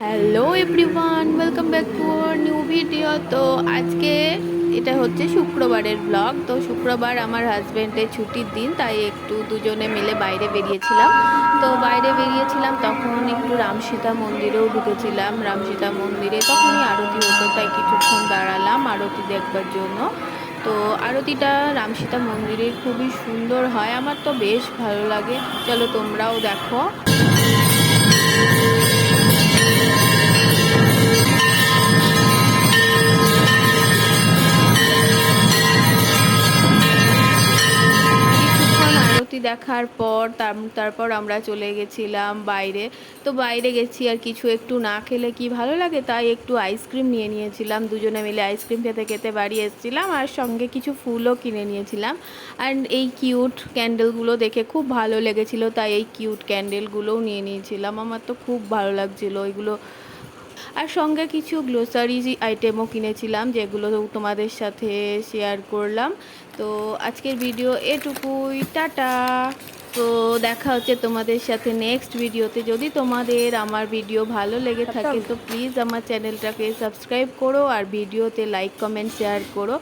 Hello everyone, welcome back to our new video. তো আজকে এটা হচ্ছে শুক্রবারের ব্লগ। তো শুক্রবার আমার হাজব্যান্ডের ছুটির দিন, তাই একটু দুজনে মিলে বাইরে বেরিয়েছিলাম। তো বাইরে বেরিয়েছিলাম তখন একটু রামসীতা মন্দিরেও ঢুকেছিলাম। রামসীতা মন্দিরে তখনই আরতি হতো, তাই কিছুক্ষণ দাঁড়ালাম আরতি দেখবার জন্য। তো আরতিটা রামসীতা মন্দিরে খুবই সুন্দর হয়, আমার তো বেশ ভালো লাগে। চলো তোমরাও দেখো। কিছুক্ষণ আরতি দেখার পর তারপর আমরা চলে গেছিলাম বাইরে। তো বাইরে গেছি আর কিছু একটু না খেলে কি ভালো লাগে, তাই একটু আইসক্রিম নিয়ে নিয়েছিলাম। দুজনে মিলে আইসক্রিম খেতে খেতে বাড়ি এসেছিলাম, আর সঙ্গে কিছু ফুলও কিনে নিয়েছিলাম। আর এই কিউট ক্যান্ডেলগুলো দেখে খুব ভালো লেগেছিলো, তাই এই কিউট ক্যান্ডেলগুলোও নিয়ে নিয়েছিলাম। আমার তো খুব ভালো লাগছিলো ওইগুলো। আর সঙ্গে কিছু গ্লোসারি আইটেমও কিনেছিলাম, যেগুলো তোমাদের সাথে শেয়ার করলাম। তো আজকের ভিডিও এটুকুই, টাটা। তো দেখা হচ্ছে তোমাদের সাথে নেক্সট ভিডিওতে। যদি তোমাদের আমার ভিডিও ভালো লেগে থাকে তো প্লিজ আমার চ্যানেলটাকে সাবস্ক্রাইব করো, আর ভিডিওতে লাইক কমেন্ট শেয়ার করো।